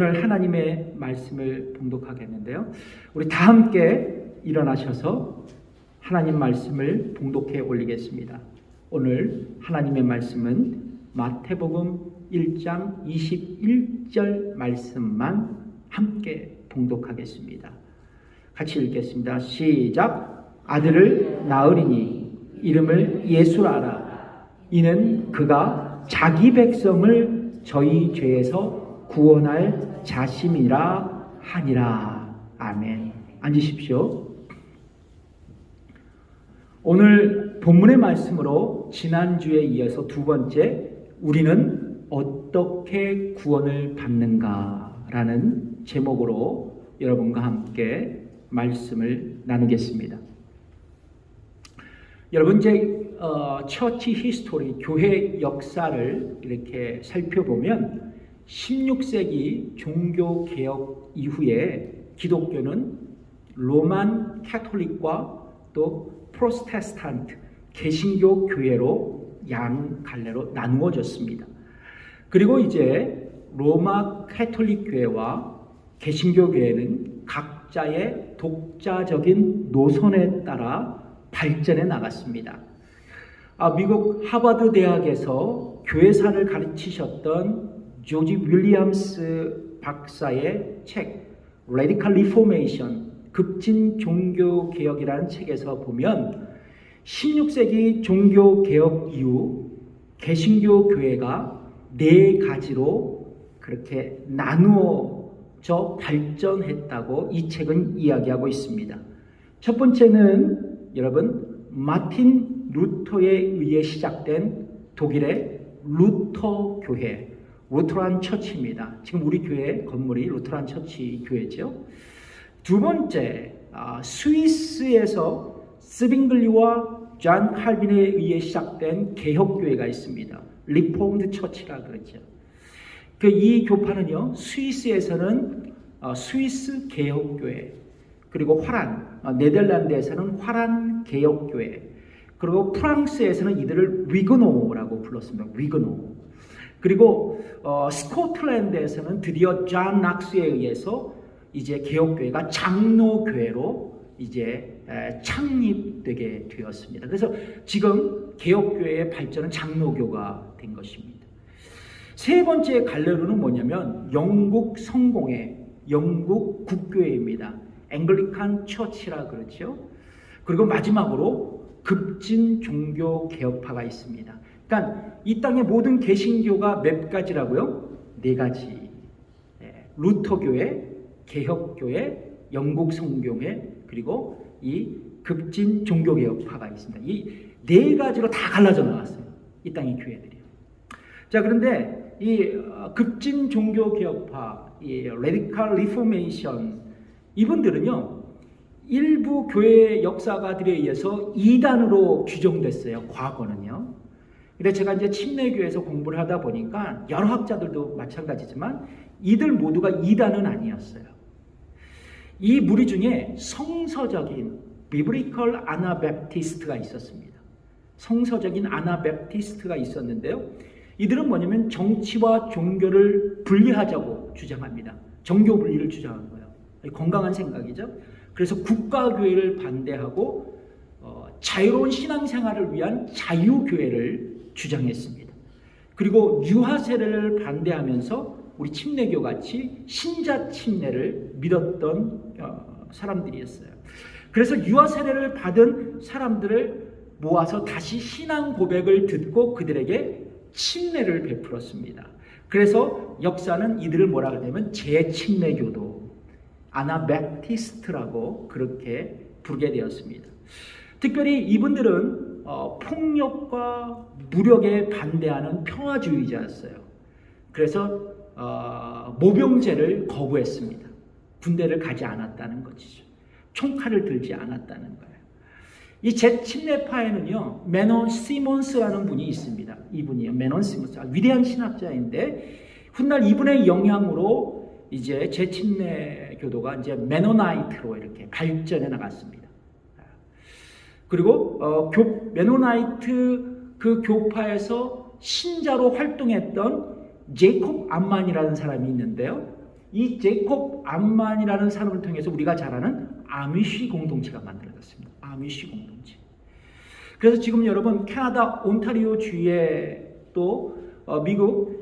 오늘 하나님의 말씀을 봉독하겠는데요. 우리 다 함께 일어나셔서 하나님 말씀을 봉독해 올리겠습니다. 오늘 하나님의 말씀은 마태복음 1장 21절 말씀만 함께 봉독하겠습니다. 같이 읽겠습니다. 시작. 아들을 낳으리니 이름을 예수라라. 이는 그가 자기 백성을 저희 죄에서 구원할 자심이라 하니라. 아멘. 앉으십시오. 오늘 본문의 말씀으로 지난주에 이어서 두 번째, 우리는 어떻게 구원을 받는가라는 제목으로 여러분과 함께 말씀을 나누겠습니다. 여러분, 이제 처치 히스토리, 교회 역사를 이렇게 살펴보면 16세기 종교개혁 이후에 기독교는 로만 캐톨릭과 또 프로테스탄트, 개신교 교회로 양갈래로 나누어졌습니다. 그리고 이제 로마 캐톨릭 교회와 개신교 교회는 각자의 독자적인 노선에 따라 발전해 나갔습니다. 미국 하버드 대학에서 교회사를 가르치셨던 조지 윌리엄스 박사의 책 Radical Reformation, 급진 종교개혁이라는 책에서 보면 16세기 종교개혁 이후 개신교 교회가 네 가지로 그렇게 나누어져 발전했다고 이 책은 이야기하고 있습니다. 첫 번째는 여러분, 마틴 루터에 의해 시작된 독일의 루터 교회, 루터란 처치입니다. 지금 우리 교회 건물이 루터란 처치 교회죠. 두 번째, 스위스에서 스빙글리와 존 칼빈에 의해 시작된 개혁교회가 있습니다. 리폼드 처치라 그러죠. 이 교파는요, 스위스에서는 스위스 개혁교회, 그리고 화란, 네덜란드에서는 화란 개혁교회, 그리고 프랑스에서는 이들을 위그노라고 불렀습니다. 위그노. 그리고 스코틀랜드에서는 드디어 존 낙스에 의해서 이제 개혁교회가 장로교회로 이제 창립되게 되었습니다. 그래서 지금 개혁교회의 발전은 장로교가 된 것입니다. 세 번째 갈래로는 뭐냐면 영국 성공회, 영국 국교회입니다. 앵글리칸 처치라 그렇죠. 그리고 마지막으로 급진 종교 개혁파가 있습니다. 그러니까 이 땅의 모든 개신교가 몇 가지라고요? 네 가지. 루터교회, 개혁교회, 영국 성공회, 그리고 이 급진 종교개혁파가 있습니다. 이 네 가지로 다 갈라져 나갔어요. 이 땅의 교회들이요. 자, 그런데 이 급진 종교개혁파, 이 Radical Reformation, 이분들은요, 일부 교회 역사가들에 의해서 이단으로 규정됐어요. 과거는요. 근데 제가 이제 침례교에서 공부를 하다 보니까 여러 학자들도 마찬가지지만 이들 모두가 이단은 아니었어요. 이 무리 중에 성서적인 비브리컬 아나베프티스트가 있었습니다. 성서적인 아나베프티스트가 있었는데요. 이들은 뭐냐면 정치와 종교를 분리하자고 주장합니다. 정교 분리를 주장한 거예요. 건강한 생각이죠. 그래서 국가교회를 반대하고 자유로운 신앙생활을 위한 자유교회를 주장했습니다. 그리고 유아세례를 반대하면서 우리 침례교 같이 신자 침례를 믿었던 사람들이었어요. 그래서 유아세례를 받은 사람들을 모아서 다시 신앙 고백을 듣고 그들에게 침례를 베풀었습니다. 그래서 역사는 이들을 뭐라 그러냐면 재침례교도, 아나베프티스트라고 그렇게 부르게 되었습니다. 특별히 이분들은 폭력과 무력에 반대하는 평화주의자였어요. 그래서 모병제를 거부했습니다. 군대를 가지 않았다는 것이죠. 총칼을 들지 않았다는 거예요. 이 재침례파에는요, 메논 시몬스라는 분이 있습니다. 이분이요, 메논 시몬스, 위대한 신학자인데 훗날 이분의 영향으로 이제 재침례 교도가 이제 메노나이트로 이렇게 발전해 나갔습니다. 그리고 메노나이트 그 교파에서 신자로 활동했던 제이콥 암만이라는 사람이 있는데요. 이 제이콥 암만이라는 사람을 통해서 우리가 잘 아는 아미쉬 공동체가 만들어졌습니다. 아미쉬 공동체. 그래서 지금 여러분 캐나다 온타리오 주에 또 미국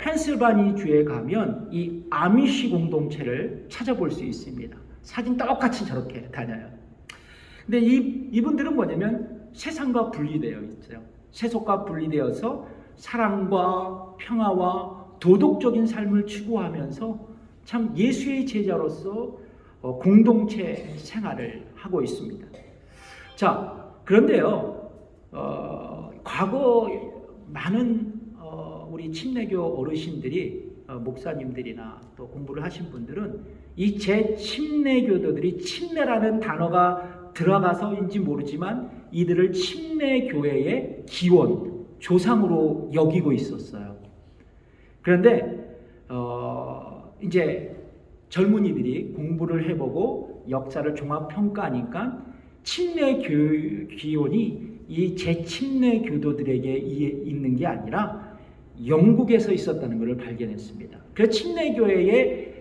펜실바니 주에 가면 이 아미쉬 공동체를 찾아볼 수 있습니다. 사진 똑같이 저렇게 다녀요. 근데 이분들은 뭐냐면 세상과 분리되어 있어요. 세속과 분리되어서 사랑과 평화와 도덕적인 삶을 추구하면서 참 예수의 제자로서 공동체 생활을 하고 있습니다. 자, 그런데요, 과거 많은 우리 침례교 어르신들이 목사님들이나 또 공부를 하신 분들은 이 제침례교도들이 침례라는 단어가 들어가서인지 모르지만 이들을 침례교회의 기원, 조상으로 여기고 있었어요. 그런데 이제 젊은이들이 공부를 해보고 역사를 종합평가하니까 침례 기원이 이 제침례 교도들에게 있는 게 아니라 영국에서 있었다는 것을 발견했습니다. 그래서 침례교회의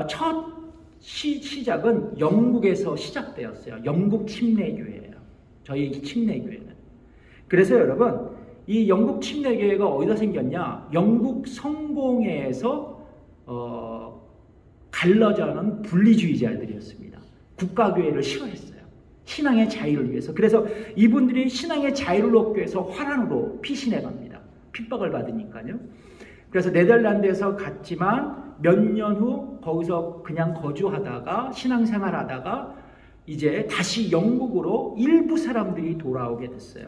첫 시작은 영국에서 시작되었어요. 영국 침례교회예요. 저희 침례교회는. 그래서 여러분, 이 영국 침례교회가 어디다 생겼냐? 영국 성공회에서 갈라져는 분리주의자들이었습니다. 국가교회를 싫어했어요. 신앙의 자유를 위해서. 그래서 이분들이 신앙의 자유를 얻기 위해서 화란으로 피신해 갑니다. 핍박을 받으니까요. 그래서 네덜란드에서 갔지만 몇 년 후 거기서 그냥 거주하다가 신앙생활하다가 이제 다시 영국으로 일부 사람들이 돌아오게 됐어요.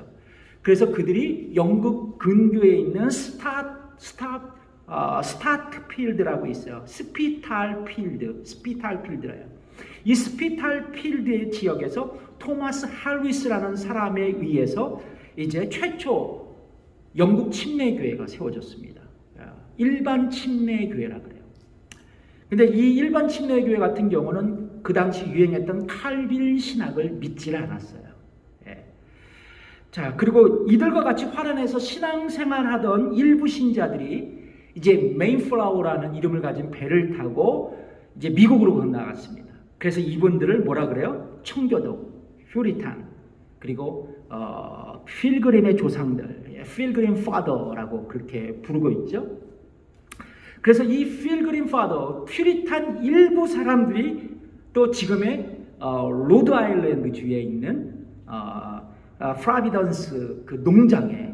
그래서 그들이 영국 근교에 있는 스타트필드라고 있어요. 스피탈필드래요. 이 스피탈필드 지역에서 토마스 할리스라는 사람에 의해서 이제 최초 영국 침례교회가 세워졌습니다. 일반 침례교회라 그래요. 근데 이 일반 침례교회 같은 경우는 그 당시 유행했던 칼빈 신학을 믿지를 않았어요. 자, 그리고 이들과 같이 화란에서 신앙생활하던 일부 신자들이 이제 메인플라워라는 이름을 가진 배를 타고 이제 미국으로 건너갔습니다. 그래서 이분들을 뭐라 그래요? 청교도, 퓨리탄, 그리고 필그림의 조상들, 필그림 파더라고 그렇게 부르고 있죠. 그래서 이 필그림 파더, 퓨리탄 일부 사람들이 또 지금의 로드 아일랜드 주에 있는 프라비던스 그 농장에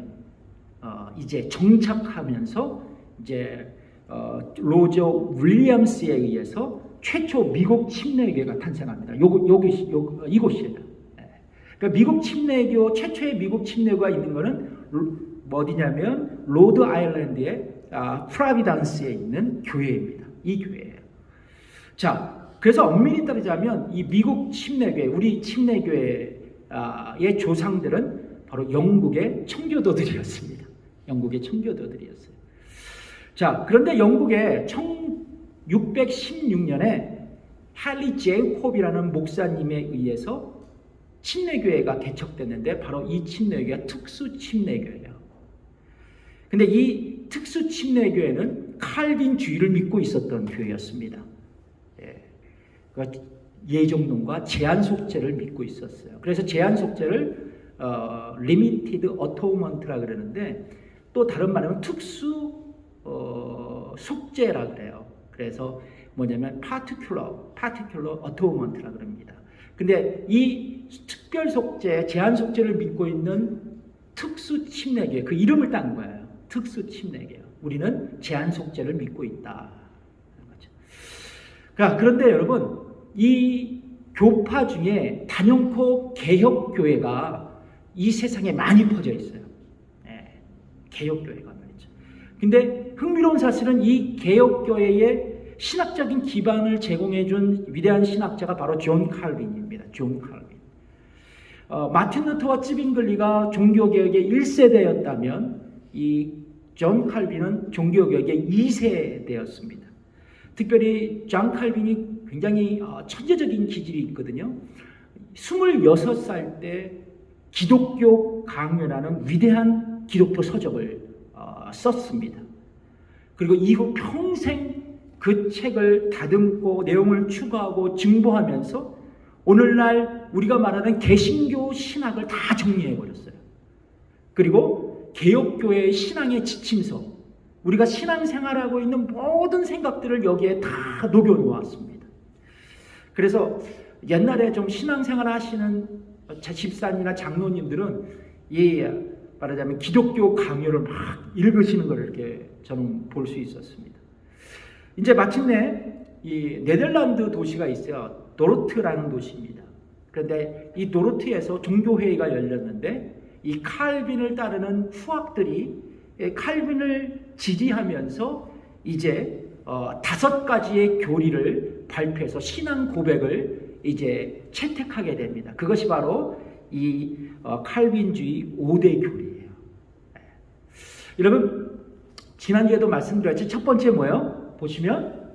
이제 정착하면서 이제 로저 윌리엄스에 의해서 최초 미국 침례교회가 탄생합니다. 이곳이에요. 그러니까 미국 침례교 최초의 미국 침례교가 있는 것은 어디냐면 로드 아일랜드의 프라비던스에 있는 교회입니다. 이 교회예요. 자, 그래서 엄밀히 따르자면 이 미국 침례교회, 우리 침례교회의 조상들은 바로 영국의 청교도들이었습니다. 영국의 청교도들이었어요. 자, 그런데 영국에 1616년에 할리 제이콥이라는 목사님에 의해서 침례교회가 개척됐는데 바로 이 침례교회가 특수 침례교회예요. 근데 이 특수 침례교회는 칼빈주의를 믿고 있었던 교회였습니다. 예정론과 제한 속죄를 믿고 있었어요. 그래서 제한 속죄를 리미티드 어토먼트라 그러는데 또 다른 말하면 특수 속죄라 그래요. 그래서 뭐냐면 particular atonement라 그럽니다. 근데 이 특별 속죄, 제한 속죄를 믿고 있는 특수 침례교회, 그 이름을 딴 거예요. 특수 침례교회. 우리는 제한 속죄를 믿고 있다. 그런데 여러분, 이 교파 중에 단연코 개혁교회가 이 세상에 많이 퍼져 있어요. 개혁교회가 말이죠. 근데 흥미로운 사실은 이 개혁교회의 신학적인 기반을 제공해준 위대한 신학자가 바로 존 칼빈입니다. 존 칼빈. 마틴 루터와 찌빙글리가 종교개혁의 1세대였다면 이 존 칼빈은 종교개혁의 2세대였습니다. 특별히 존 칼빈이 굉장히 천재적인 기질이 있거든요. 26살 때 기독교 강요라는 위대한 기독교 서적을 썼습니다. 그리고 이후 평생 그 책을 다듬고 내용을 추가하고 증보하면서 오늘날 우리가 말하는 개신교 신학을 다 정리해버렸어요. 그리고 개혁교회의 신앙의 지침서, 우리가 신앙생활하고 있는 모든 생각들을 여기에 다 녹여놓았습니다. 그래서 옛날에 좀 신앙생활 하시는 집사님이나 장로님들은 말하자면 기독교 강요를 막 읽으시는 걸 이렇게 저는 볼 수 있었습니다. 이제 마침내 이 네덜란드 도시가 있어요. 도르트라는 도시입니다. 그런데 이 도르트에서 종교회의가 열렸는데 이 칼빈을 따르는 후학들이 칼빈을 지지하면서 이제 5가지의 교리를 발표해서 신앙 고백을 이제 채택하게 됩니다. 그것이 바로 이 칼빈주의 5대 교리예요. 여러분, 지난주에도 말씀드렸지, 첫 번째 뭐예요? 보시면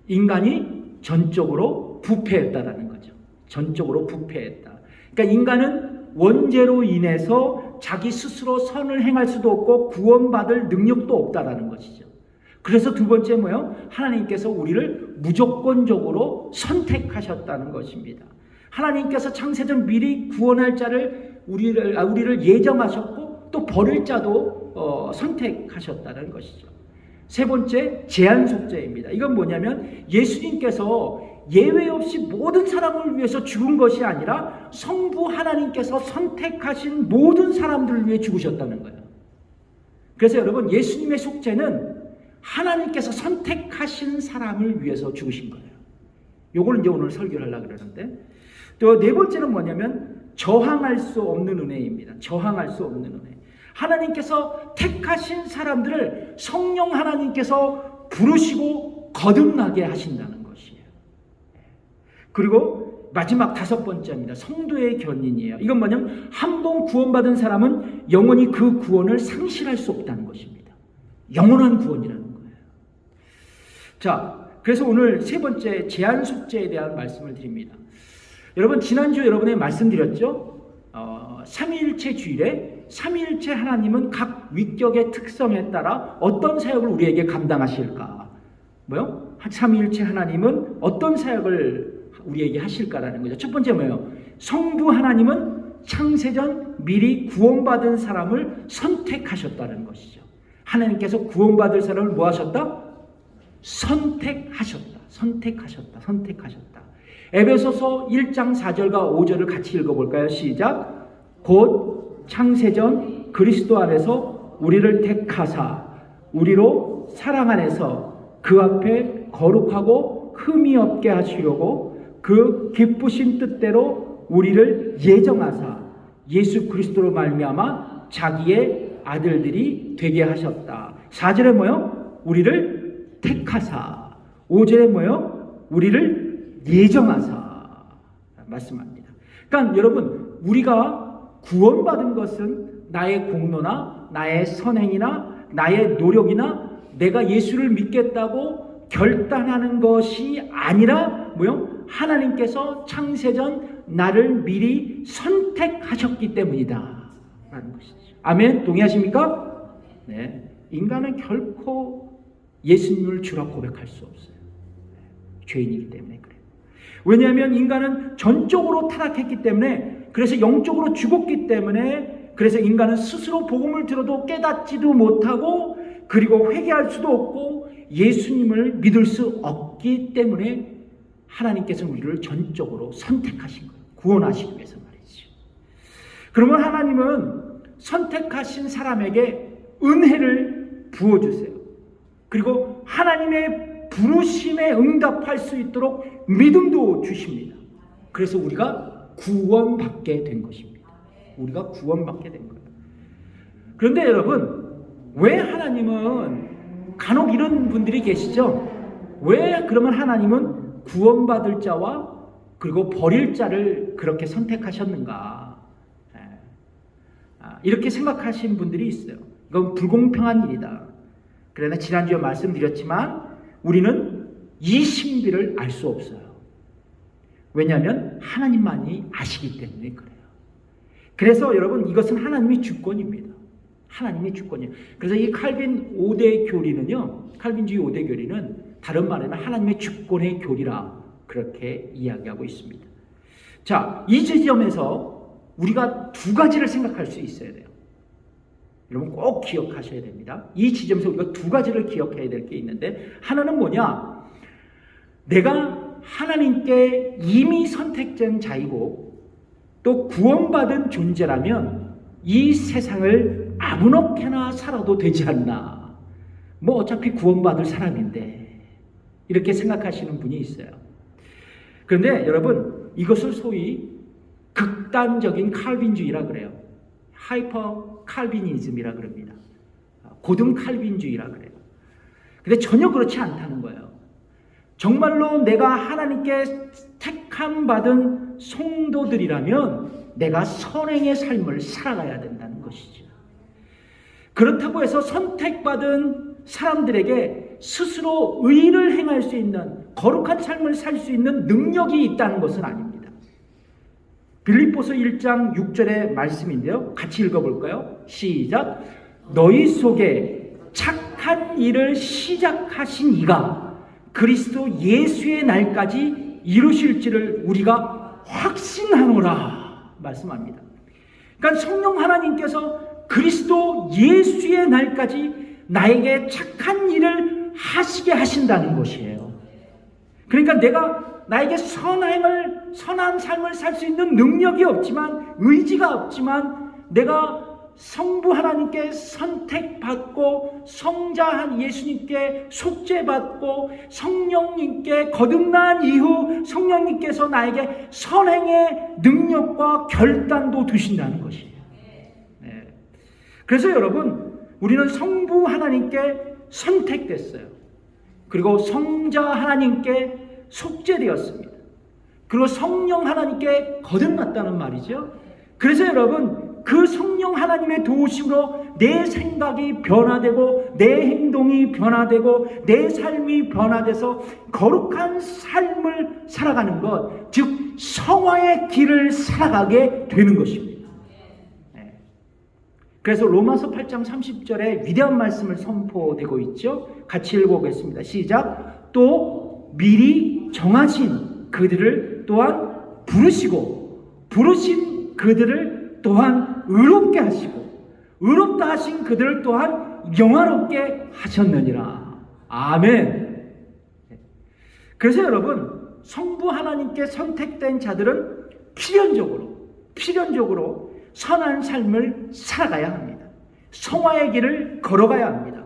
인간이 전적으로 부패했다라는 거죠. 전적으로 부패했다. 그러니까 인간은 원죄로 인해서 자기 스스로 선을 행할 수도 없고 구원받을 능력도 없다라는 것이죠. 그래서 두 번째 뭐예요? 하나님께서 우리를 무조건적으로 선택하셨다는 것입니다. 하나님께서 창세전 미리 구원할 자를 우리를 예정하셨고 또 버릴 자도 선택하셨다는 것이죠. 세 번째, 제한 속죄입니다. 이건 뭐냐면 예수님께서 예외 없이 모든 사람을 위해서 죽은 것이 아니라 성부 하나님께서 선택하신 모든 사람들을 위해 죽으셨다는 거예요. 그래서 여러분, 예수님의 속죄는 하나님께서 선택하신 사람을 위해서 죽으신 거예요. 요걸 이제 오늘 설교를 하려고 그러는데, 또 네 번째는 뭐냐면 저항할 수 없는 은혜입니다. 저항할 수 없는 은혜. 하나님께서 택하신 사람들을 성령 하나님께서 부르시고 거듭나게 하신다는 것이에요. 그리고 마지막 5번째입니다. 성도의 견인이에요. 이건 뭐냐면 한 번 구원받은 사람은 영원히 그 구원을 상실할 수 없다는 것입니다. 영원한 구원이라는 거예요. 자, 그래서 오늘 세 번째, 제한 속죄에 대한 말씀을 드립니다. 여러분, 지난주 여러분에 말씀드렸죠? 삼위일체 주일에 삼위일체 하나님은 각 위격의 특성에 따라 어떤 사역을 우리에게 감당하실까? 뭐요? 삼위일체 하나님은 어떤 사역을 우리에게 하실까라는 거죠. 첫 번째 뭐예요? 성부 하나님은 창세전 미리 구원받은 사람을 선택하셨다는 것이죠. 하나님께서 구원받을 사람을 뭐 하셨다? 선택하셨다. 선택하셨다. 선택하셨다. 에베소서 1장 4절과 5절을 같이 읽어볼까요? 시작. 곧 창세전 그리스도 안에서 우리를 택하사 우리로 사랑 안에서 그 앞에 거룩하고 흠이 없게 하시려고 그 기쁘신 뜻대로 우리를 예정하사 예수 그리스도로 말미암아 자기의 아들들이 되게 하셨다. 4절에 뭐요? 우리를 택하사. 5절에 뭐요? 우리를 예정하사 말씀합니다. 그러니까 여러분, 우리가 구원받은 것은 나의 공로나 나의 선행이나 나의 노력이나 내가 예수를 믿겠다고 결단하는 것이 아니라 뭐요? 하나님께서 창세전 나를 미리 선택하셨기 때문이다 라는 것이죠. 아멘? 동의하십니까? 네. 인간은 결코 예수님을 주라 고백할 수 없어요. 죄인이기 때문에 그래요. 왜냐하면 인간은 전적으로 타락했기 때문에, 그래서 영적으로 죽었기 때문에, 그래서 인간은 스스로 복음을 들어도 깨닫지도 못하고 그리고 회개할 수도 없고 예수님을 믿을 수 없기 때문에 하나님께서는 우리를 전적으로 선택하신 거예요. 구원하시기 위해서 말이죠. 그러면 하나님은 선택하신 사람에게 은혜를 부어주세요. 그리고 하나님의 부르심에 응답할 수 있도록 믿음도 주십니다. 그래서 우리가 구원받게 된 것입니다. 우리가 구원받게 된 거예요. 그런데 여러분, 왜 하나님은, 간혹 이런 분들이 계시죠? 왜 그러면 하나님은 구원받을 자와 그리고 버릴 자를 그렇게 선택하셨는가? 이렇게 생각하시는 분들이 있어요. 이건 불공평한 일이다. 그러나 지난주에 말씀드렸지만 우리는 이 신비를 알 수 없어요. 왜냐하면 하나님만이 아시기 때문에 그래요. 그래서 여러분, 이것은 하나님의 주권입니다. 하나님의 주권이에요. 그래서 이 칼빈 5대 교리는요, 칼빈주의 5대 교리는 다른 말에는 하나님의 주권의 교리라 그렇게 이야기하고 있습니다. 자, 이 지점에서 우리가 두 가지를 생각할 수 있어야 돼요. 여러분 꼭 기억하셔야 됩니다. 이 지점에서 우리가 두 가지를 기억해야 될 게 있는데, 하나는 뭐냐? 내가 하나님께 이미 선택된 자이고 또 구원받은 존재라면 이 세상을 아무렇게나 살아도 되지 않나. 뭐 어차피 구원받을 사람인데, 이렇게 생각하시는 분이 있어요. 그런데 여러분, 이것을 소위 극단적인 칼빈주의라 그래요. 하이퍼 칼비니즘이라 그럽니다. 고등 칼빈주의라 그래요. 근데 전혀 그렇지 않다는 거예요. 정말로 내가 하나님께 택함 받은 성도들이라면 내가 선행의 삶을 살아가야 된다는 것이죠. 그렇다고 해서 선택받은 사람들에게 스스로 의를 행할 수 있는, 거룩한 삶을 살 수 있는 능력이 있다는 것은 아닙니다. 빌립보서 1장 6절의 말씀인데요. 같이 읽어볼까요? 시작. 너희 속에 착한 일을 시작하신 이가 그리스도 예수의 날까지 이루실지를 우리가 확신하노라 말씀합니다. 그러니까 성령 하나님께서 그리스도 예수의 날까지 나에게 착한 일을 하시게 하신다는 것이에요. 그러니까 내가 나에게 선한 삶을 살 수 있는 능력이 없지만, 의지가 없지만, 내가 성부 하나님께 선택받고 성자 예수님께 속죄받고 성령님께 거듭난 이후 성령님께서 나에게 선행의 능력과 결단도 두신다는 것이에요. 네. 그래서 여러분, 우리는 성부 하나님께 선택됐어요. 그리고 성자 하나님께 속죄되었습니다. 그리고 성령 하나님께 거듭났다는 말이죠. 그래서 여러분, 그 성령 하나님의 도우심으로 내 생각이 변화되고 내 행동이 변화되고 내 삶이 변화돼서 거룩한 삶을 살아가는 것, 즉 성화의 길을 살아가게 되는 것입니다. 네. 그래서 로마서 8장 30절에 위대한 말씀을 선포되고 있죠. 같이 읽어보겠습니다. 시작. 또 미리 정하신 그들을 또한 부르시고 부르신 그들을 또한 의롭게 하시고 의롭다 하신 그들을 또한 영화롭게 하셨느니라. 아멘. 그래서 여러분, 성부 하나님께 선택된 자들은 필연적으로 선한 삶을 살아가야 합니다. 성화의 길을 걸어가야 합니다.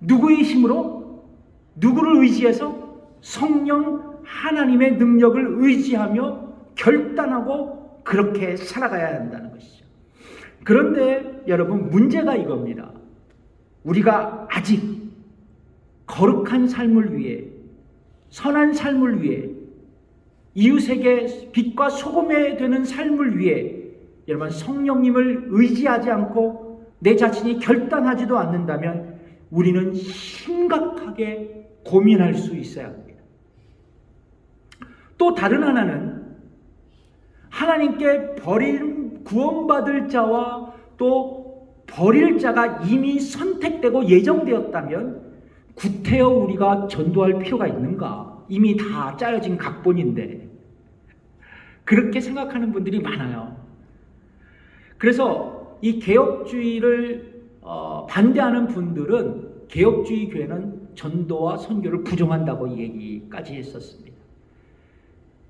누구의 힘으로? 누구를 의지해서? 성령 하나님의 능력을 의지하며 결단하고 그렇게 살아가야 한다는 것이죠. 그런데 여러분, 문제가 이겁니다. 우리가 아직 거룩한 삶을 위해, 선한 삶을 위해, 이웃에게 빛과 소금이 되는 삶을 위해 여러분 성령님을 의지하지 않고 내 자신이 결단하지도 않는다면 우리는 심각하게 고민할 수 있어야 합니다. 또 다른 하나는 하나님께 구원받을 자와 또 버릴 자가 이미 선택되고 예정되었다면 구태여 우리가 전도할 필요가 있는가? 이미 다 짜여진 각본인데, 그렇게 생각하는 분들이 많아요. 그래서 이 개혁주의를 반대하는 분들은 개혁주의 교회는 전도와 선교를 부정한다고 얘기까지 했었습니다.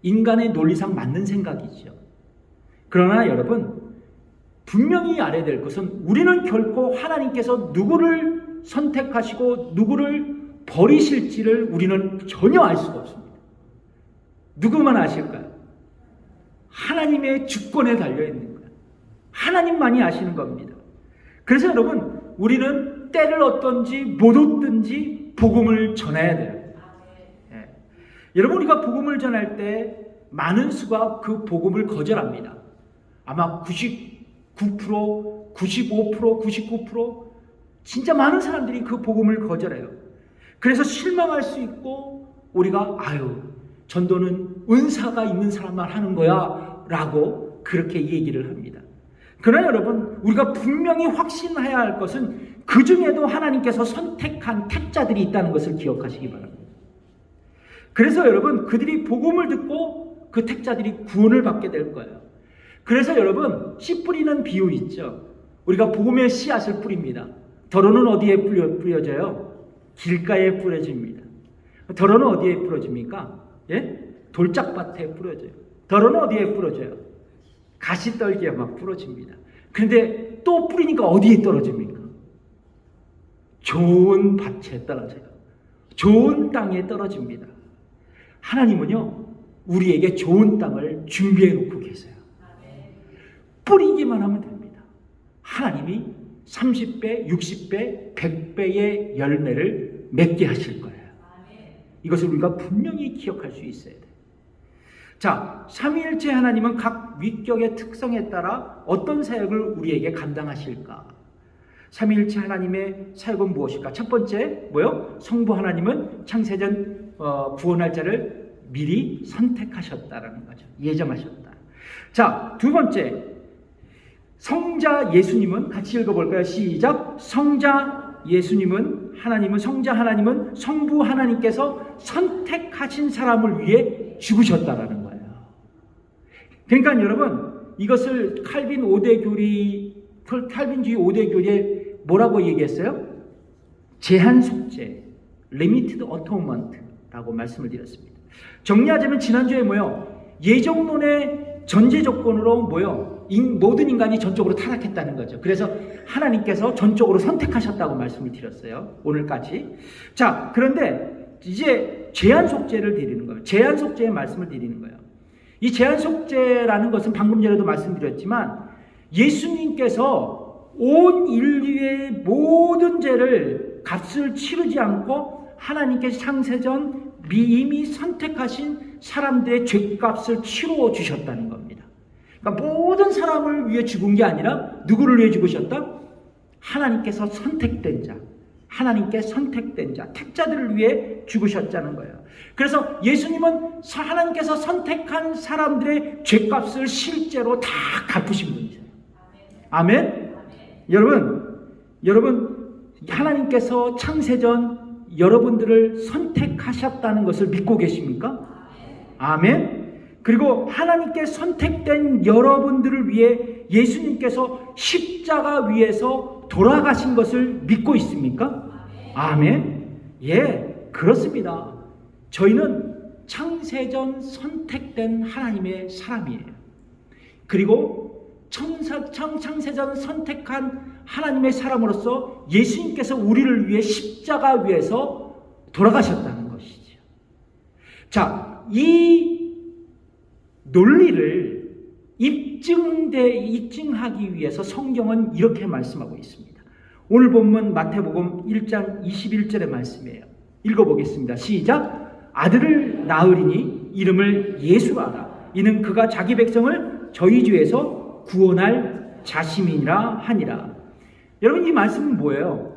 인간의 논리상 맞는 생각이죠. 그러나 여러분, 분명히 알아야 될 것은 우리는 결코 하나님께서 누구를 선택하시고 누구를 버리실지를 우리는 전혀 알 수가 없습니다. 누구만 아실까요? 하나님의 주권에 달려있는 거예요. 하나님만이 아시는 겁니다. 그래서 여러분, 우리는 때를 얻든지 못 얻든지 복음을 전해야 돼요. 여러분, 우리가 복음을 전할 때 많은 수가 그 복음을 거절합니다. 아마 99%, 95%, 99% 진짜 많은 사람들이 그 복음을 거절해요. 그래서 실망할 수 있고 우리가 전도는 은사가 있는 사람만 하는 거야 라고 그렇게 얘기를 합니다. 그러나 여러분, 우리가 분명히 확신해야 할 것은 그 중에도 하나님께서 선택한 택자들이 있다는 것을 기억하시기 바랍니다. 그래서 여러분 그들이 복음을 듣고 그 택자들이 구원을 받게 될 거예요. 그래서 여러분 씨 뿌리는 비유 있죠. 우리가 복음의 씨앗을 뿌립니다. 덜어는 어디에 뿌려져요? 길가에 뿌려집니다. 덜어는 어디에 뿌려집니까? 예? 돌짝밭에 뿌려져요. 덜어는 어디에 뿌려져요? 가시떨기에 막 뿌려집니다. 그런데 또 뿌리니까 어디에 떨어집니까? 좋은 밭에 떨어져요. 좋은 땅에 떨어집니다. 하나님은요, 우리에게 좋은 땅을 준비해 놓고 계세요. 뿌리기만 하면 됩니다. 하나님이 30배, 60배, 100배의 열매를 맺게 하실 거예요. 이것을 우리가 분명히 기억할 수 있어야 돼요. 자, 삼위일체 하나님은 각 위격의 특성에 따라 어떤 사역을 우리에게 감당하실까? 삼위일체 하나님의 사역은 무엇일까? 첫 번째, 뭐요? 성부 하나님은 창세전 구원할 자를 미리 선택하셨다라는 거죠. 예정하셨다. 자, 두 번째, 성자 예수님은 같이 읽어볼까요? 시작. 성자 예수님은 성자 하나님은 성부 하나님께서 선택하신 사람을 위해 죽으셨다라는 거예요. 그러니까 여러분 이것을 칼빈주의 5대 교리에 뭐라고 얘기했어요? 제한 속죄, limited atonement라고 말씀을 드렸습니다. 정리하자면 지난주에 뭐요? 예정론의 전제 조건으로 뭐요? 모든 인간이 전적으로 타락했다는 거죠. 그래서 하나님께서 전적으로 선택하셨다고 말씀을 드렸어요. 오늘까지. 자, 그런데 이제 제한 속죄를 드리는 거예요. 제한 속죄의 말씀을 드리는 거예요. 이 제한 속죄라는 것은 방금 전에도 말씀드렸지만 예수님께서 온 인류의 모든 죄를 값을 치르지 않고 하나님께서 창세전 이미 선택하신 사람들의 죄값을 치러 주셨다는 겁니다. 그러니까 모든 사람을 위해 죽은 게 아니라 누구를 위해 죽으셨다? 하나님께서 선택된 자, 하나님께 선택된 자, 택자들을 위해 죽으셨다는 거예요. 그래서 예수님은 하나님께서 선택한 사람들의 죄값을 실제로 다 갚으신 분이세요. 아멘? 여러분 하나님께서 창세전 여러분들을 선택하셨다는 것을 믿고 계십니까? 아멘? 그리고 하나님께 선택된 여러분들을 위해 예수님께서 십자가 위에서 돌아가신 것을 믿고 있습니까? 아멘? 예, 그렇습니다. 저희는 창세전 선택된 하나님의 사람이에요. 그리고 창세전 선택한 하나님의 사람으로서 예수님께서 우리를 위해 십자가 위에서 돌아가셨다는 것이죠. 자, 이 논리를 입증하기 위해서 성경은 이렇게 말씀하고 있습니다. 오늘 본문 마태복음 1장 21절의 말씀이에요. 읽어보겠습니다. 시작. 아들을 낳으리니 이름을 예수라 하라. 이는 그가 자기 백성을 저희 죄에서 구원할 자심이니라 하니라. 여러분 이 말씀은 뭐예요?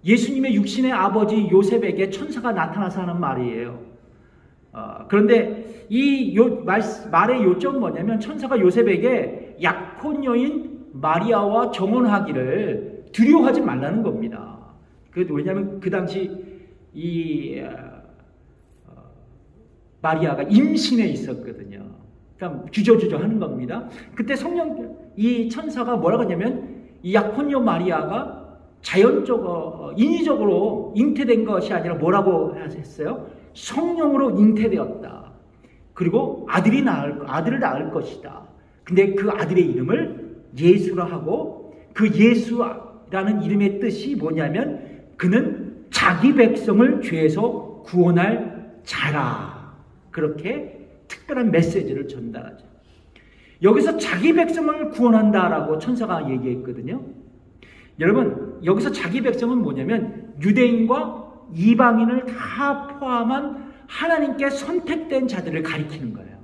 예수님의 육신의 아버지 요셉에게 천사가 나타나서 하는 말이에요. 그런데 이 말의 요점은 뭐냐면 천사가 요셉에게 약혼 여인 마리아와 정혼하기를 두려워하지 말라는 겁니다. 왜냐하면 그 당시 이 마리아가 임신해 있었거든요. 그러니까 주저주저 하는 겁니다. 그때 이 천사가 뭐라고 하냐면 이 약혼녀 마리아가 인위적으로 잉태된 것이 아니라 뭐라고 했어요? 성령으로 잉태되었다. 그리고 아들을 낳을 것이다. 근데 그 아들의 이름을 예수라 하고 그 예수라는 이름의 뜻이 뭐냐면 그는 자기 백성을 죄에서 구원할 자라. 그렇게 특별한 메시지를 전달하죠. 여기서 자기 백성을 구원한다라고 천사가 얘기했거든요. 여러분 여기서 자기 백성은 뭐냐면 유대인과 이방인을 다 포함한 하나님께 선택된 자들을 가리키는 거예요.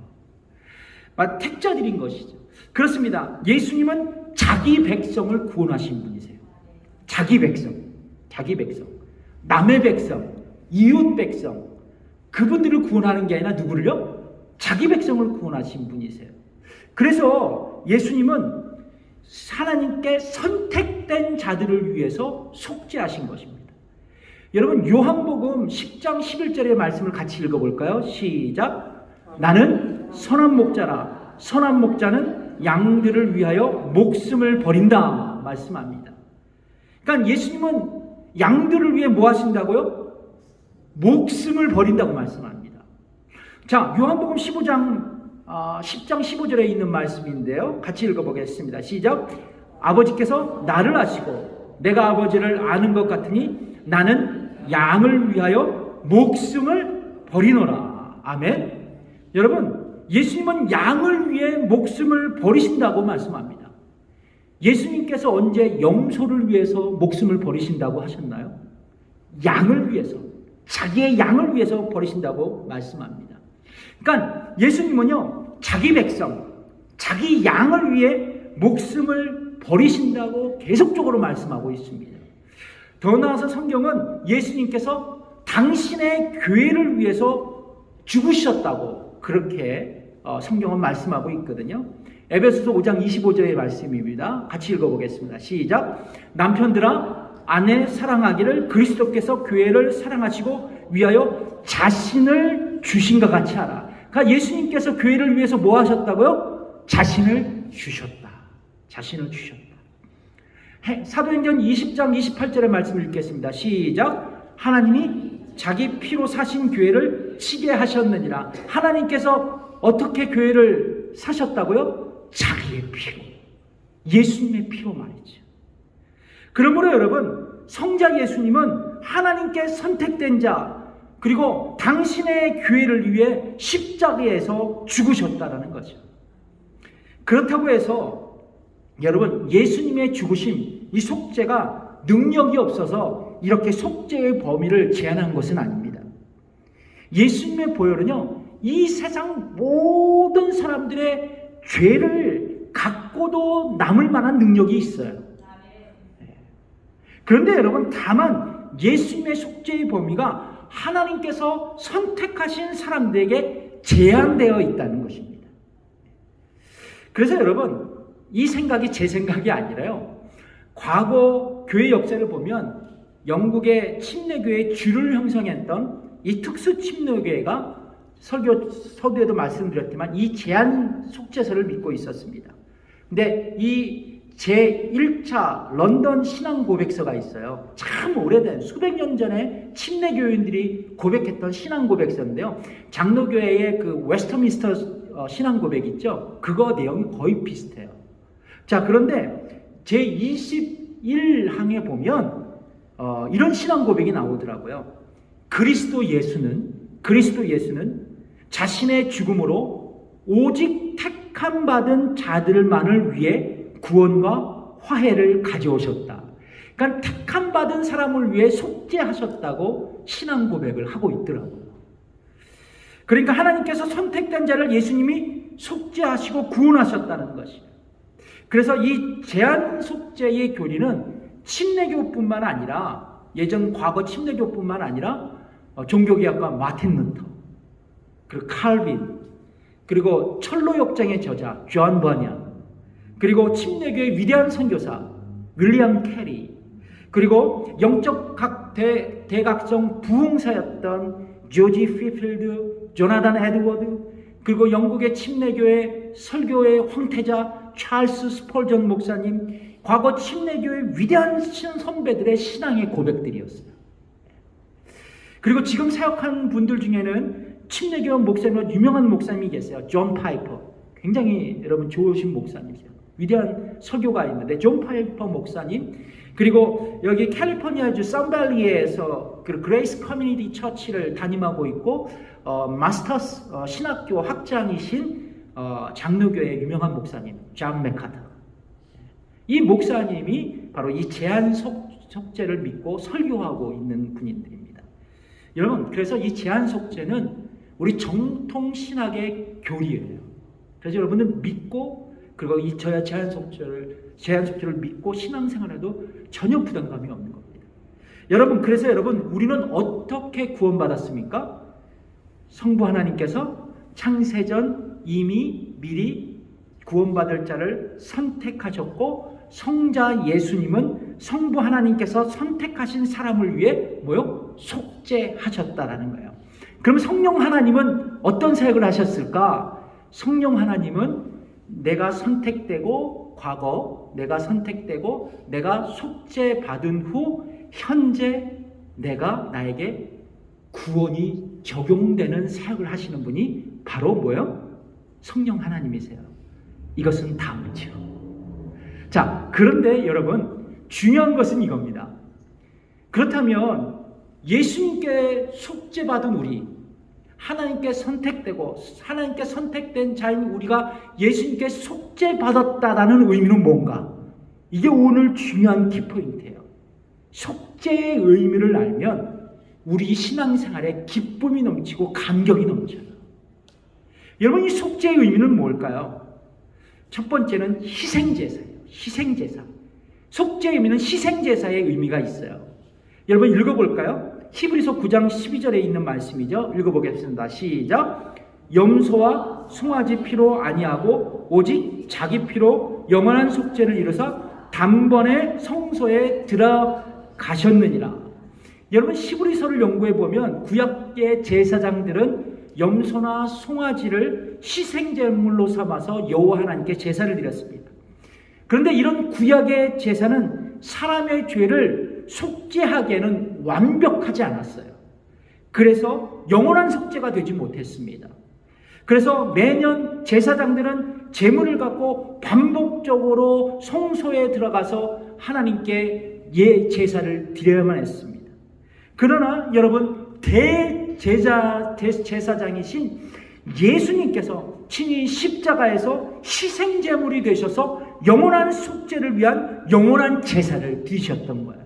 택자들인 것이죠. 그렇습니다. 예수님은 자기 백성을 구원하신 분이세요. 자기 백성, 남의 백성, 이웃 백성, 그분들을 구원하는 게 아니라 누구를요? 자기 백성을 구원하신 분이세요. 그래서 예수님은 하나님께 선택된 자들을 위해서 속죄하신 것입니다. 여러분 요한복음 10장 11절의 말씀을 같이 읽어볼까요? 시작. 나는 선한 목자라. 선한 목자는 양들을 위하여 목숨을 버린다 말씀합니다. 그러니까 예수님은 양들을 위해 뭐 하신다고요? 목숨을 버린다고 말씀합니다. 자, 요한복음 10장 15절에 있는 말씀인데요. 같이 읽어보겠습니다. 시작. 아버지께서 나를 아시고 내가 아버지를 아는 것 같으니 나는 양을 위하여 목숨을 버리노라. 아멘. 여러분, 예수님은 양을 위해 목숨을 버리신다고 말씀합니다. 예수님께서 언제 염소를 위해서 목숨을 버리신다고 하셨나요? 양을 위해서, 자기의 양을 위해서 버리신다고 말씀합니다. 그러니까 예수님은요, 자기 백성, 자기 양을 위해 목숨을 버리신다고 계속적으로 말씀하고 있습니다. 더 나아가서 성경은 예수님께서 당신의 교회를 위해서 죽으셨다고 그렇게 성경은 말씀하고 있거든요. 에베소서 5장 25절의 말씀입니다. 같이 읽어보겠습니다. 시작. 남편들아 아내 사랑하기를 그리스도께서 교회를 사랑하시고 위하여 자신을 주신 것 같이 하라. 그러니까 예수님께서 교회를 위해서 뭐 하셨다고요? 자신을 주셨다. 자신을 주셨다. 사도행전 20장 28절의 말씀을 읽겠습니다. 시작. 하나님이 자기 피로 사신 교회를 치게 하셨느니라. 하나님께서 어떻게 교회를 사셨다고요? 자기의 피로. 예수님의 피로 말이죠. 그러므로 여러분, 성자 예수님은 하나님께 선택된 자, 그리고 당신의 교회를 위해 십자가에서 죽으셨다라는 거죠. 그렇다고 해서 여러분, 예수님의 죽으심, 이 속죄가 능력이 없어서 이렇게 속죄의 범위를 제한한 것은 아닙니다. 예수님의 보혈은요, 이 세상 모든 사람들의 죄를 갖고도 남을 만한 능력이 있어요. 그런데 여러분, 다만 예수님의 속죄의 범위가 하나님께서 선택하신 사람들에게 제한되어 있다는 것입니다. 그래서 여러분, 이 생각이 제 생각이 아니라요, 과거 교회 역사를 보면 영국의 침례교회의 주를 형성했던 이 특수 침례교회가 서두에도 말씀드렸지만 이 제한 속죄서를 믿고 있었습니다. 근데 이 제1차 런던 신앙 고백서가 있어요. 참 오래된 수백 년 전에 침례교인들이 고백했던 신앙 고백서인데요. 장로교회의 그 웨스터민스터 신앙 고백 있죠? 그거 내용이 거의 비슷해요. 자, 그런데 제21항에 보면 이런 신앙 고백이 나오더라고요. 그리스도 예수는 자신의 죽음으로 오직 택함 받은 자들만을 위해 구원과 화해를 가져오셨다. 그러니까 택함 받은 사람을 위해 속죄하셨다고 신앙 고백을 하고 있더라고요. 그러니까 하나님께서 선택된 자를 예수님이 속죄하시고 구원하셨다는 것이에요. 그래서 이 제한 속죄의 교리는 침례교뿐만 아니라 과거 침례교뿐만 아니라 종교개혁가 마틴 루터, 그리고 칼빈, 그리고 철로역정의 저자 존 버년, 그리고 침례교의 위대한 선교사 윌리엄 캐리, 그리고 영적 대각성 부흥사였던 조지 피필드, 조나단 에드워드, 그리고 영국의 침례교회 설교의 황태자 찰스 스펄전 목사님, 과거 침례교의 위대한 선배들의 신앙의 고백들이었어요. 그리고 지금 사역하는 분들 중에는 침례교 목사님과 유명한 목사님이 계세요. 존 파이퍼. 굉장히 여러분 좋으신 목사님이세요. 위대한 설교가 있는데 존 파이퍼 목사님, 그리고 여기 캘리포니아주 썬밸리에서 그 그레이스 커뮤니티 처치를 담임하고 있고 마스터스 신학교 학장이신 장로교의 유명한 목사님 존 맥카터. 이 목사님이 바로 이 제한 속죄를 믿고 설교하고 있는 분들입니다. 여러분, 그래서 이 제한 속죄는 우리 정통 신학의 교리예요. 그래서 여러분은 믿고, 그리고 이 제한 속죄를 믿고 신앙생활에도 전혀 부담감이 없는 겁니다. 여러분, 그래서 우리는 어떻게 구원받았습니까? 성부 하나님께서 창세전 이미 미리 구원받을 자를 선택하셨고, 성자 예수님은 성부 하나님께서 선택하신 사람을 위해 뭐요? 속죄하셨다라는 거예요. 그럼 성령 하나님은 어떤 사역을 하셨을까? 성령 하나님은 내가 선택되고 과거, 내가 선택되고 내가 속죄받은 후 현재 내가 나에게 구원이 적용되는 사역을 하시는 분이 바로 뭐예요? 성령 하나님이세요. 이것은 다음이죠. 자, 그런데 여러분 중요한 것은 이겁니다. 그렇다면 예수님께 속죄받은 우리, 하나님께 선택되고 하나님께 선택된 자인 우리가 예수님께 속죄받았다라는 의미는 뭔가? 이게 오늘 중요한 키포인트예요. 속죄의 의미를 알면 우리 신앙생활에 기쁨이 넘치고 감격이 넘쳐요. 여러분, 이 속죄의 의미는 뭘까요? 첫 번째는 희생제사예요. 희생제사. 속죄의 의미는 희생제사의 의미가 있어요. 여러분 읽어볼까요? 히브리서 9장 12절에 있는 말씀이죠. 읽어보겠습니다. 시작. 염소와 송아지 피로 아니하고 오직 자기 피로 영원한 속죄를 이루사 단번에 성소에 들어가셨느니라. 여러분 히브리서를 연구해 보면 구약의 제사장들은 염소나 송아지를 희생제물로 삼아서 여호와 하나님께 제사를 드렸습니다. 그런데 이런 구약의 제사는 사람의 죄를 속죄하기에는 완벽하지 않았어요. 그래서 영원한 속죄가 되지 못했습니다. 그래서 매년 제사장들은 제물을 갖고 반복적으로 성소에 들어가서 하나님께 제사를 드려야만 했습니다. 그러나 여러분 제사장이신 예수님께서 친히 십자가에서 희생제물이 되셔서 영원한 속죄를 위한 영원한 제사를 드리셨던 거예요.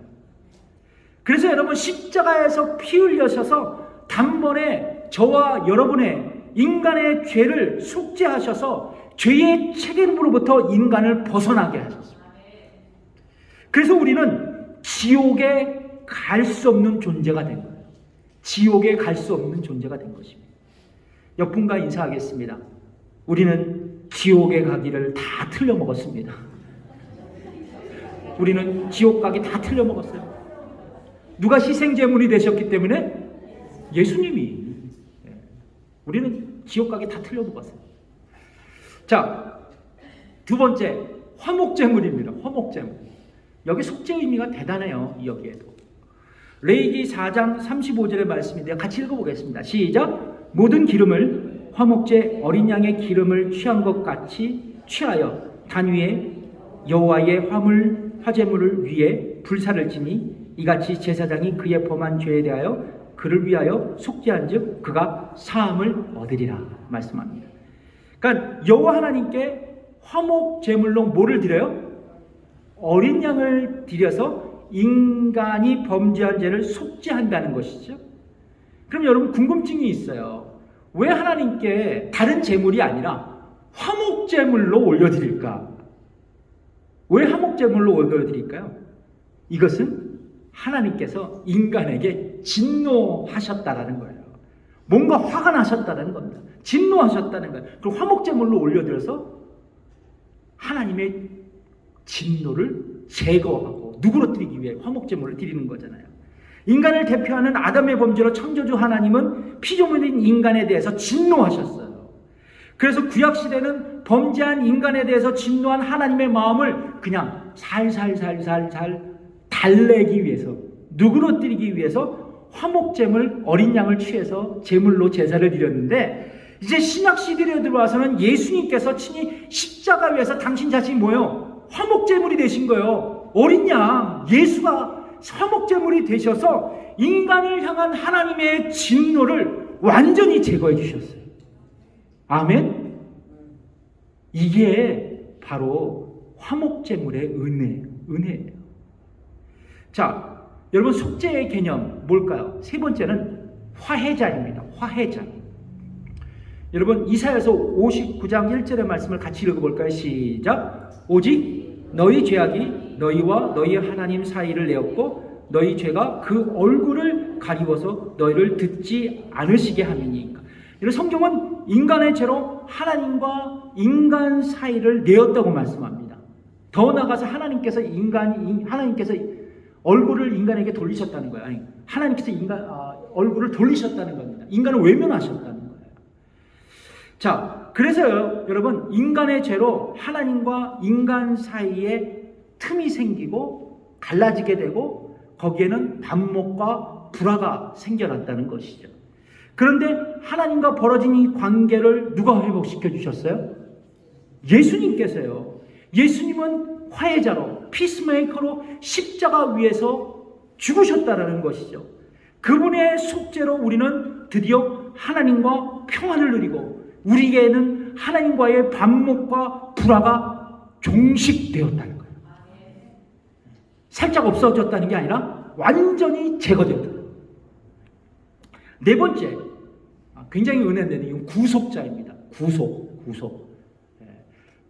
그래서 여러분 십자가에서 피 흘려셔서 단번에 저와 여러분의 인간의 죄를 속죄하셔서 죄의 책임으로부터 인간을 벗어나게 하셨습니다. 그래서 우리는 지옥에 갈 수 없는 존재가 된 거예요. 지옥에 갈 수 없는 존재가 된 것입니다. 옆분과 인사하겠습니다. 우리는 지옥에 가기를 다 틀려먹었습니다. 우리는 지옥 가기 다 틀려먹었어요. 누가 희생제물이 되셨기 때문에? 예수님이. 우리는 지옥 가기 다 틀려먹었어요. 자, 두 번째 화목제물입니다. 화목제물. 여기 속죄 의미가 대단해요. 여기에도. 레위기 4장 35절의 말씀인데요. 같이 읽어보겠습니다. 시작. 모든 기름을 화목제 어린 양의 기름을 취한 것 같이 취하여 단 위에 여호와의 화제물을 위해 불사를 지니 이같이 제사장이 그의 범한 죄에 대하여 그를 위하여 속죄한즉 그가 사함을 얻으리라 말씀합니다. 그러니까 여호와 하나님께 화목 제물로 뭐를 드려요? 어린 양을 드려서 인간이 범죄한 죄를 속죄한다는 것이죠. 그럼 여러분 궁금증이 있어요. 왜 하나님께 다른 제물이 아니라 화목 제물로 올려드릴까? 왜 화목 제물로 올려드릴까요? 이것은 하나님께서 인간에게 진노하셨다라는 거예요. 뭔가 화가 나셨다는 겁니다. 진노하셨다는 거예요. 그럼 화목제물로 올려드려서 하나님의 진노를 제거하고 누그러뜨리기 위해 화목제물을 드리는 거잖아요. 인간을 대표하는 아담의 범죄로 창조주 하나님은 피조물인 인간에 대해서 진노하셨어요. 그래서 구약시대는 범죄한 인간에 대해서 진노한 하나님의 마음을 그냥 살살살살살 달래기 위해서, 누그러뜨리기 위해서 화목제물 어린 양을 취해서 제물로 제사를 드렸는데, 이제 신약 시대에 들어와서는 예수님께서 친히 십자가 위에서 당신 자신이 뭐예요? 화목제물이 되신 거예요. 어린 양, 예수가 화목제물이 되셔서 인간을 향한 하나님의 진노를 완전히 제거해 주셨어요. 아멘? 이게 바로 화목제물의 은혜예요. 자, 여러분 속죄의 개념 뭘까요? 세 번째는 화해자입니다. 화해자. 여러분 이사야서 59장 1절의 말씀을 같이 읽어볼까요? 시작. 오직 너희 죄악이 너희와 너희 하나님 사이를 내었고 너희 죄가 그 얼굴을 가리워서 너희를 듣지 않으시게 함이니까. 이런 성경은 인간의 죄로 하나님과 인간 사이를 내었다고 말씀합니다. 더 나아가서 하나님께서 얼굴을 인간에게 돌리셨다는 거예요. 아니, 하나님께서 얼굴을 돌리셨다는 겁니다. 인간을 외면하셨다는 거예요. 자, 그래서요, 여러분, 인간의 죄로 하나님과 인간 사이에 틈이 생기고 갈라지게 되고 거기에는 반목과 불화가 생겨났다는 것이죠. 그런데 하나님과 벌어진 이 관계를 누가 회복시켜 주셨어요? 예수님께서요. 예수님은 화해자로, 피스메이커로 십자가 위에서 죽으셨다라는 것이죠. 그분의 속죄로 우리는 드디어 하나님과 평안을 누리고 우리에게는 하나님과의 반목과 불화가 종식되었다는 거예요. 살짝 없어졌다는 게 아니라 완전히 제거되었다. 네 번째, 굉장히 은혜인데 이건 구속자입니다. 구속.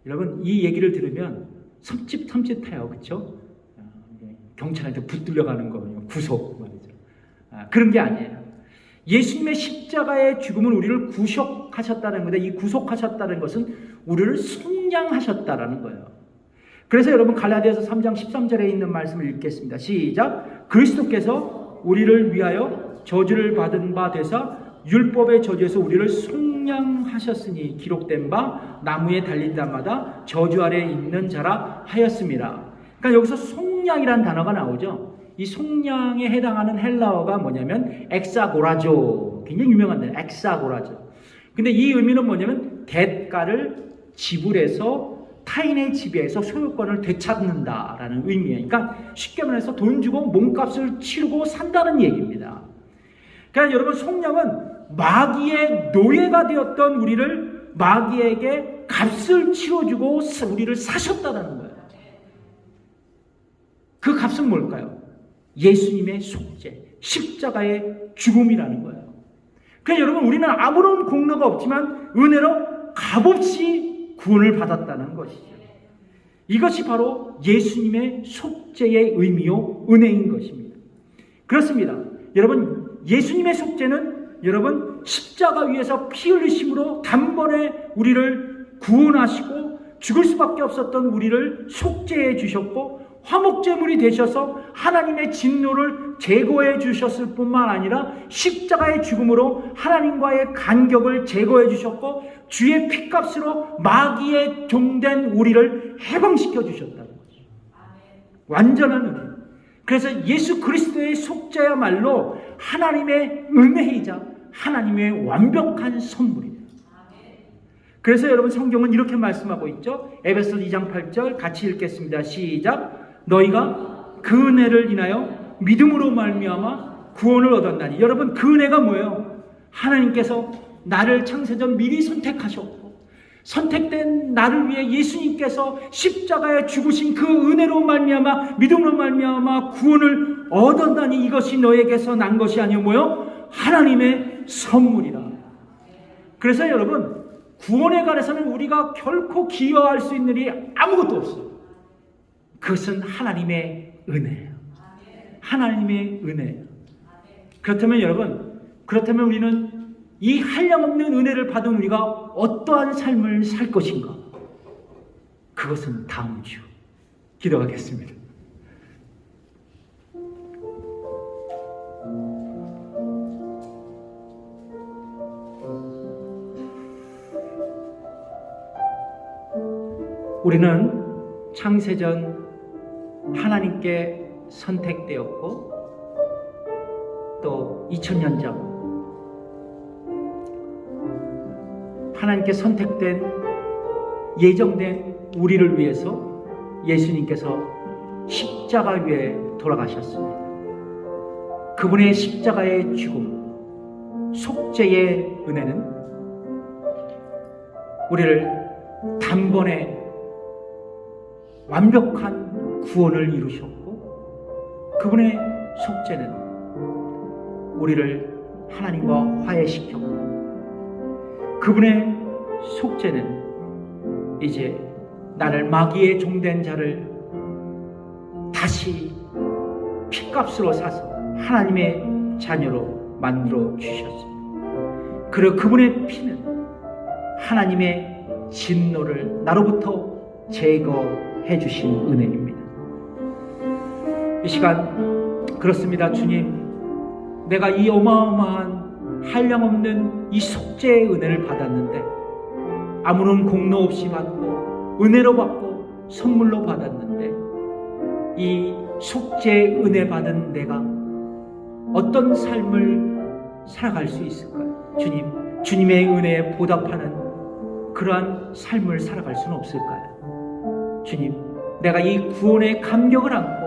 여러분, 이 얘기를 들으면 섬찟해요, 그렇죠? 경찰한테 붙들려 가는 거 구속 말이죠. 그런 게 아니에요. 예수님의 십자가의 죽음은 우리를 구속하셨다는 건데, 이 구속하셨다는 것은 우리를 속량하셨다라는 거예요. 그래서 여러분, 갈라디아서 3장 13절에 있는 말씀을 읽겠습니다. 시작. 그리스도께서 우리를 위하여 저주를 받은 바 되사 율법의 저주에서 우리를 속량하셨으니 기록된 바 나무에 달린 자마다 저주 아래 있는 자라 하였습니다. 그러니까 여기서 속량이라는 단어가 나오죠. 이 속량에 해당하는 헬라어가 뭐냐면 엑사고라죠. 굉장히 유명한 단어, 엑사고라죠. 근데 이 의미는 뭐냐면 대가를 지불해서 타인의 지배에서 소유권을 되찾는다라는 의미예요. 그러니까 쉽게 말해서 돈 주고 몸값을 치르고 산다는 얘기입니다. 그러니까 여러분, 속량은 마귀의 노예가 되었던 우리를 마귀에게 값을 치러주고 우리를 사셨다는 거예요. 그 값은 뭘까요? 예수님의 속죄, 십자가의 죽음이라는 거예요. 그러니까 여러분, 우리는 아무런 공로가 없지만 은혜로 값없이 구원을 받았다는 것이죠. 이것이 바로 예수님의 속죄의 의미요 은혜인 것입니다. 그렇습니다. 여러분, 예수님의 속죄는 여러분 십자가 위에서 피 흘리심으로 단번에 우리를 구원하시고 죽을 수밖에 없었던 우리를 속죄해 주셨고 화목제물이 되셔서 하나님의 진노를 제거해 주셨을 뿐만 아니라 십자가의 죽음으로 하나님과의 간격을 제거해 주셨고 주의 피값으로 마귀의 종된 우리를 해방시켜 주셨다는 거죠. 완전한 은혜. 그래서 예수 그리스도의 속죄야말로 하나님의 은혜이자 하나님의 완벽한 선물입니다. 그래서 여러분, 성경은 이렇게 말씀하고 있죠. 에베소 2장 8절 같이 읽겠습니다. 시작. 너희가 그 은혜를 인하여 믿음으로 말미암아 구원을 얻었나니. 여러분, 그 은혜가 뭐예요? 하나님께서 나를 창세전 미리 선택하셨고 선택된 나를 위해 예수님께서 십자가에 죽으신 그 은혜로 말미암아 믿음으로 말미암아 구원을 얻었다니. 이것이 너에게서 난 것이 아니요 뭐요? 하나님의 선물이라. 그래서 여러분, 구원에 관해서는 우리가 결코 기여할 수 있는 일이 아무것도 없어요. 그것은 하나님의 은혜예요. 하나님의 은혜예요. 그렇다면 여러분, 우리는 이 한량없는 은혜를 받은 우리가 어떠한 삶을 살 것인가? 그것은 다음 주 기도하겠습니다. 우리는 창세전 하나님께 선택되었고 또 2000년 전 하나님께 선택된 예정된 우리를 위해서 예수님께서 십자가 위에 돌아가셨습니다. 그분의 십자가의 죽음, 속죄의 은혜는 우리를 단번에 완벽한 구원을 이루셨고 그분의 속죄는 우리를 하나님과 화해시켰고 그분의 속죄는 이제 나를 마귀의 종된 자를 다시 피값으로 사서 하나님의 자녀로 만들어 주셨습니다. 그리고 그분의 피는 하나님의 진노를 나로부터 제거해 주신 은혜입니다. 이 시간 그렇습니다. 주님, 내가 이 어마어마한 한량없는 이 속죄의 은혜를 받았는데 아무런 공로 없이 받고 은혜로 받고 선물로 받았는데 이 속죄의 은혜 받은 내가 어떤 삶을 살아갈 수 있을까요? 주님, 주님의 은혜에 보답하는 그러한 삶을 살아갈 수는 없을까요? 주님, 내가 이 구원의 감격을 안고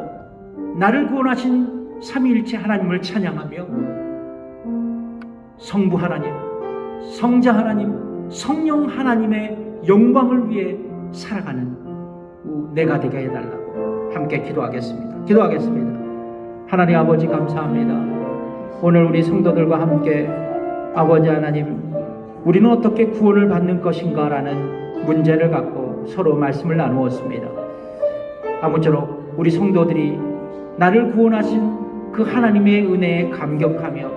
나를 구원하신 삼위일체 하나님을 찬양하며 성부 하나님, 성자 하나님, 성령 하나님의 영광을 위해 살아가는 내가 되게 해달라고 함께 기도하겠습니다. 하나님 아버지 감사합니다. 오늘 우리 성도들과 함께 아버지 하나님, 우리는 어떻게 구원을 받는 것인가 라는 문제를 갖고 서로 말씀을 나누었습니다. 아무쪼록 우리 성도들이 나를 구원하신 그 하나님의 은혜에 감격하며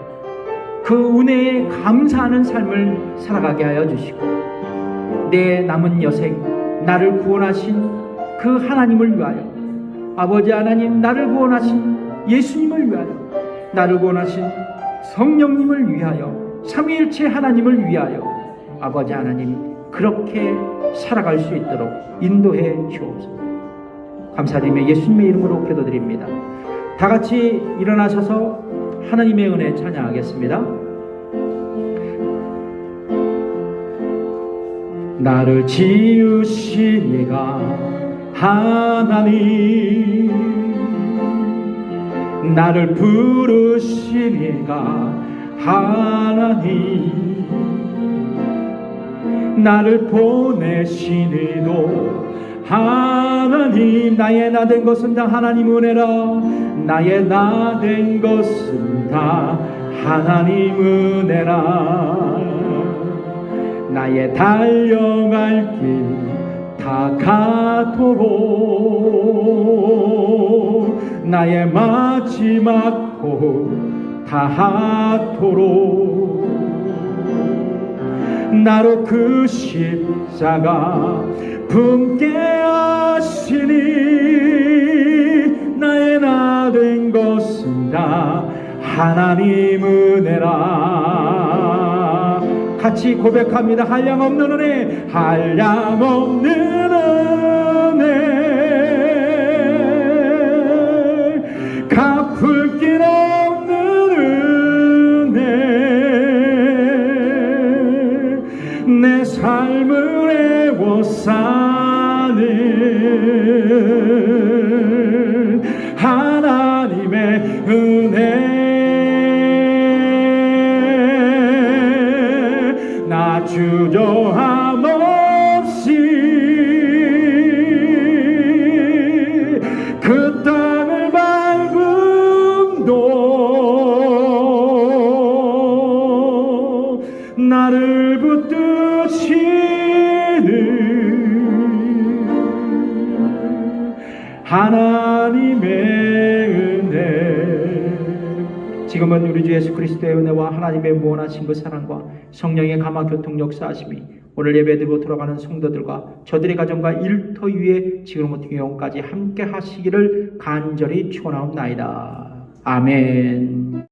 그 은혜에 감사하는 삶을 살아가게 하여 주시고, 내 남은 여생 나를 구원하신 그 하나님을 위하여, 아버지 하나님 나를 구원하신 예수님을 위하여, 나를 구원하신 성령님을 위하여, 삼위일체 하나님을 위하여 아버지 하나님 그렇게 살아갈 수 있도록 인도해 주옵소서. 감사드리며 예수님의 이름으로 기도드립니다. 다 같이 일어나셔서 하나님의 은혜 찬양하겠습니다. 나를 지으신 이가 하나님, 나를 부르신 이가 하나님, 나를 보내신 이도 하나님, 나의 나 된 것은 다 하나님 은혜라. 나의 나 된 것은 다 하나님 은혜라. 나의 달려갈 길 다 가도록, 나의 마지막 곳 다하도록, 나로 그 십자가 품게 하시니 나의 나 된 것은 다 하나님 은혜라. 같이 고백합니다. 한량없는 은혜, 한량없는 은혜, 갚을 길 없는 은혜, 내 삶을 애워싸는 하나님의 은혜, 나 주저함 없이 그 땅을 밟음도 나를 붙드시는 하나님의 은혜. 지금은 우리 주 예수 그리스도의 은혜와 하나님의 무한하신 그 사랑과 성령의 감화 교통 역사하심이 오늘 예배드리고 돌아가는 성도들과 저들의 가정과 일터 위에 지금부터 영원까지 함께 하시기를 간절히 축원하옵나이다. 아멘.